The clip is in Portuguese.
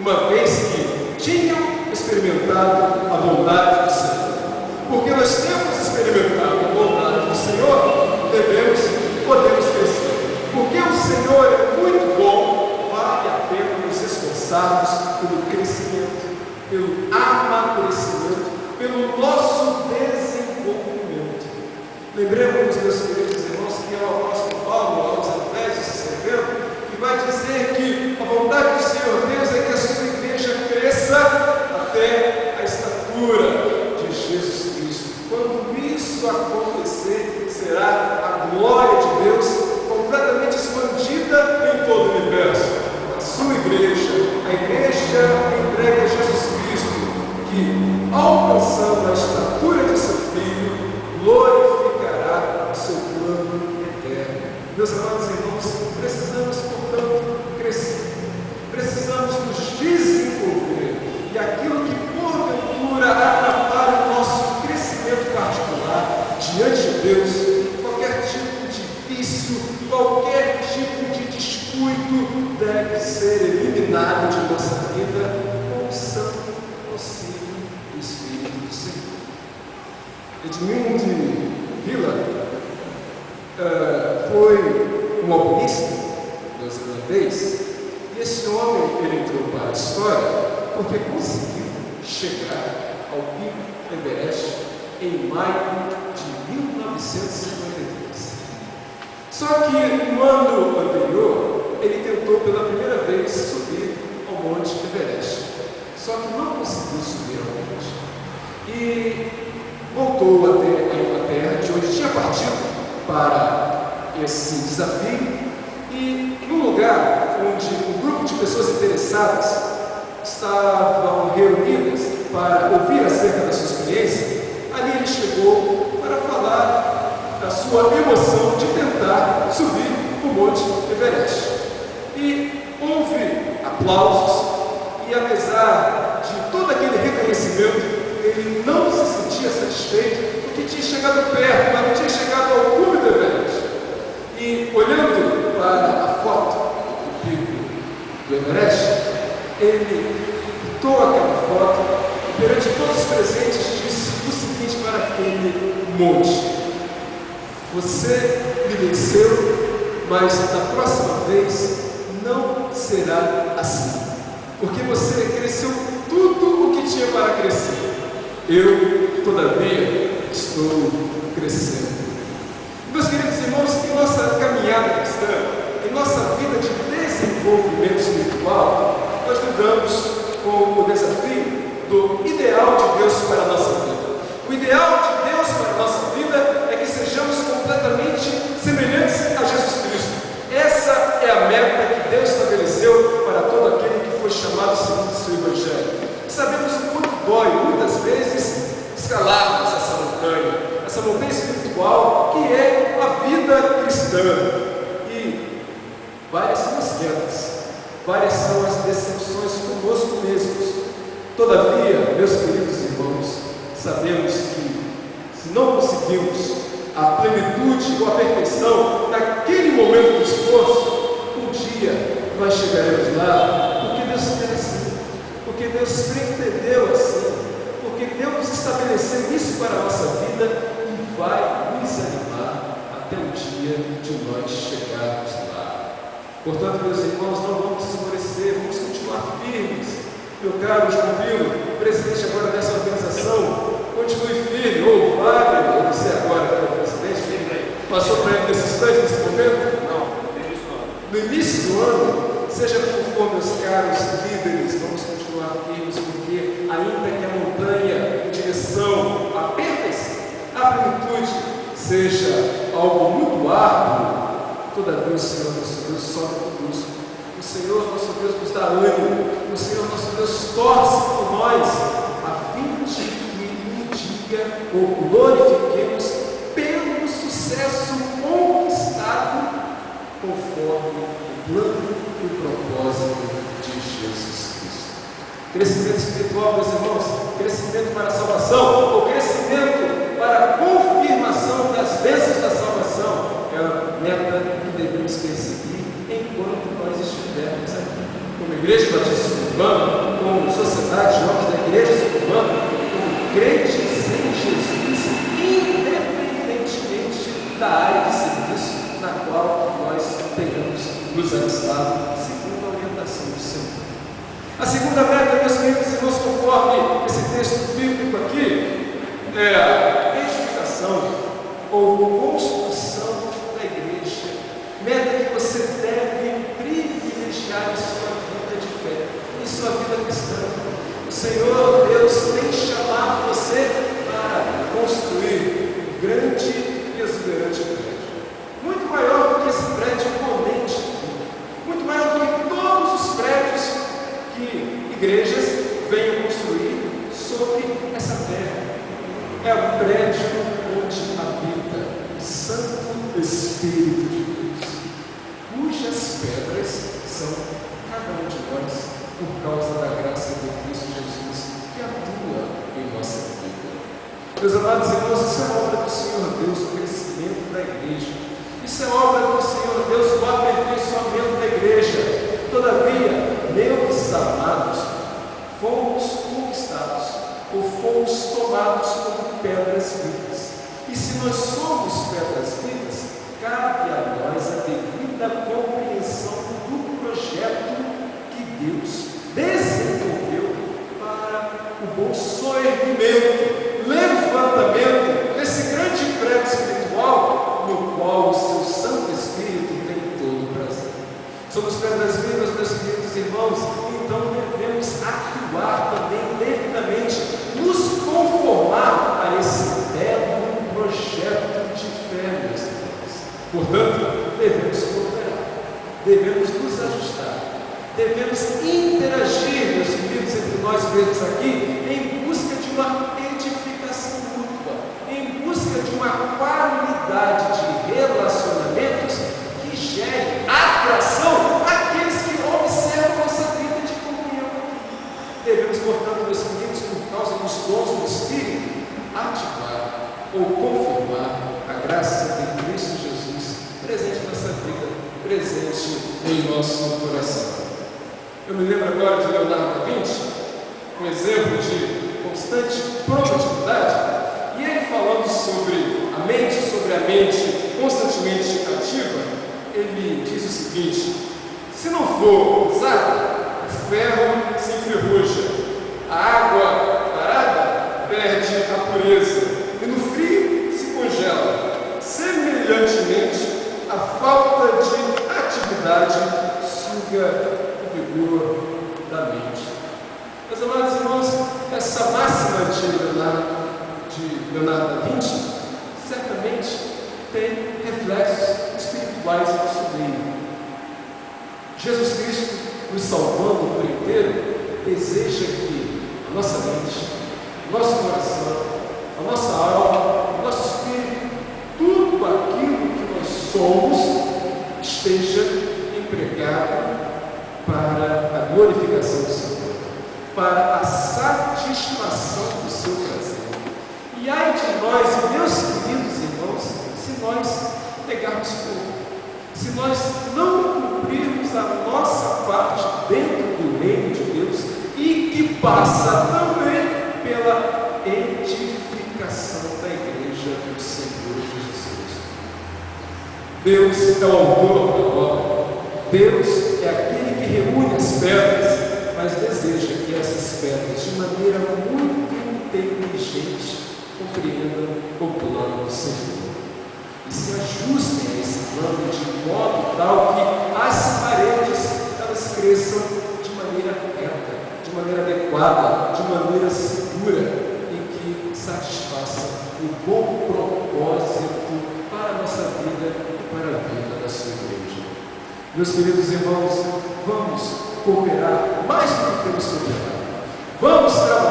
uma vez que tinham experimentado a bondade do Senhor. Porque nós temos experimentado a bondade do Senhor, podemos crescer. Porque o Senhor é muito bom, vale a pena nos esforçarmos pelo crescimento, pelo amadurecimento, pelo nosso desenvolvimento. Lembremos, meus queridos irmãos, que é o apóstolo Paulo, aos Efésios, escreveu, que vai dizer que a vontade do Senhor Deus é que a sua igreja cresça até a estatura de Jesus Cristo. Quando isso acontecer, será a glória de Deus completamente expandida em todo o universo. A sua igreja, a igreja entregue a Jesus Cristo, que, alcançando a estatura de seu Filho, glorificará o seu plano eterno. Meus amados irmãos, precisamos, portanto, crescer. Precisamos nos desenvolver. E aquilo que, porventura, atrapalha o nosso crescimento particular diante de Deus, qualquer tipo de vício, qualquer tipo de descuido, deve ser eliminado de nossa vida com o santo auxílio do Espírito do Senhor. Edmund Hillary foi um alpinista neozelandês, e esse homem ele entrou para a história porque conseguiu chegar ao pico Everest em maio de 1953. Só que no ano anterior ele tentou pela primeira vez subir ao Monte Everest, só que não conseguiu subir ao monte e voltou até a Inglaterra, de onde tinha partido para esse desafio, e num lugar onde um grupo de pessoas interessadas estavam reunidas para ouvir acerca da sua experiência, ali ele chegou para falar da sua emoção de tentar subir o Monte Everest. E houve aplausos, e apesar de todo aquele reconhecimento, ele não se sentia satisfeito porque tinha chegado perto, mas não tinha chegado ao cume do Everest. E olhando para a foto do pico do Everest, ele pintou aquela foto e perante todos os presentes disse o seguinte para aquele monte: você me venceu, mas da próxima vez não será assim, porque você cresceu tudo o que tinha para crescer. Eu, todavia, estou crescendo. Meus queridos irmãos, em nossa caminhada cristã, em nossa vida de desenvolvimento espiritual, nós lidamos com o desafio do ideal de Deus para a nossa vida. O ideal de Deus para a nossa vida é que sejamos completamente semelhantes a Jesus Cristo. Essa é a meta que Deus estabeleceu para todo aquele que foi chamado segundo o seu Evangelho. Sabemos o quanto dói, muitas vezes, escalarmos essa montanha espiritual que é a vida cristã. E várias são as quedas, várias são as decepções conosco mesmos. Todavia, meus queridos irmãos, sabemos que se não conseguimos a plenitude ou a perfeição naquele momento do esforço, um dia nós chegaremos lá, porque Deus quer assim, porque Deus pretendeu assim, porque Deus estabeleceu isso para a nossa vida e vai nos animar até o dia de nós chegarmos lá. Portanto, meus irmãos, não vamos esmorecer, vamos continuar firmes. Meu caro João Pilo, presidente agora dessa organização, continue firme, ou Wagner, ou você agora que é o presidente, passou para ele nesse instante, nesse momento? Não, no início do ano, seja conforme os caros líderes, vamos continuar firmes, porque ainda que a montanha em direção à perfeição, à plenitude, seja algo muito árduo, todavia o Senhor nosso Deus sobe conosco. O Senhor nosso Deus nos dá ânimo, o Senhor nosso Deus torce por nós, a fim de que um dia o glorifiquemos pelo sucesso conquistado conforme o plano e o propósito de Jesus Cristo. Crescimento espiritual, meus irmãos, crescimento para a salvação, ou crescimento para a confirmação das bênçãos da salvação, é a meta que devemos perseguir enquanto nós estivermos aqui. Como como Igreja Batista Suburbana, como sociedade de jovens da Igreja Suburbana, como crentes em Jesus, independentemente da área de serviço na qual nós tenhamos nos alistado, segundo a orientação do Senhor. A segunda meta, meus queridos irmãos, conforme esse texto bíblico aqui, é a edificação ou construção da igreja. Meta que você deve privilegiar em sua vida de fé, em sua vida cristã. O Senhor Deus tem chamado você para construir um grande e exuberante prédio. Muito maior do que esse prédio imponente, muito maior do que todos os prédios que igrejas venham construir sobre essa terra. É o prédio onde habita o Santo Espírito de Deus, cujas pedras são cada um de nós, por causa da graça de Cristo Jesus, que atua em nossa vida. Meus amados irmãos, isso é obra do Senhor Deus, o crescimento da igreja. Isso é obra do Senhor Deus, o aperfeiçoamento da igreja. Todavia, meus amados, fomos conquistados ou fomos tomados como pedras vivas. E se nós somos pedras vivas, cabe a nós a devida compreensão do projeto que Deus desenvolveu para o bom soerguimento, levantamento desse grande prédio espiritual no qual o seu Santo Espírito tem todo o prazer. Somos pedras vivas, meus queridos irmãos, então devemos atuar também devidamente, nos conformar a esse belo projeto de fé, meus irmãos. Portanto, devemos cooperar, devemos nos ajustar, devemos interagir, meus queridos, entre nós mesmos aqui, em busca de uma edificação mútua, em busca de uma qualidade de relacionamentos que gere atração àqueles que observam nossa vida de comunhão. Devemos, portanto, meus queridos, por causa dos dons do Espírito, ativar ou confirmar a graça de Cristo Jesus presente em nossa vida, presente em nosso coração. Eu me lembro agora de Leonardo da Vinci, um exemplo de constante produtividade, e ele falando sobre a mente constantemente ativa, ele diz o seguinte: se não for usado, o ferro se enferruja, a água parada perde a pureza, e no frio se congela. Semelhantemente, a falta de atividade suga o vigor da mente. Meus amados irmãos, essa máxima de Leonardo da Vinci certamente tem reflexos espirituais em nosso meio. Jesus Cristo, nos salvando por inteiro, deseja que a nossa mente, o nosso coração, a nossa alma, o nosso espírito, tudo aquilo que nós somos, esteja empregado para a glorificação do Senhor, para a satisfação do seu prazer. E ai de nós, meus queridos irmãos, se nós pegarmos fogo, se nós não cumprirmos a nossa parte dentro do reino de Deus, e que passa também pela edificação da igreja do Senhor Jesus Cristo. Deus é o autor da obra, Deus é aquele que reúne as pedras, mas deseja que essas pedras, de maneira muito inteligente, compreendam o plano do Senhor e se ajustem a esse plano de modo tal que as paredes elas cresçam de maneira correta, de maneira adequada, de maneira segura e que satisfaça o bom propósito para a nossa vida e para a vida da sua igreja. Meus queridos irmãos, vamos cooperar mais do que temos cooperado. Vamos trabalhar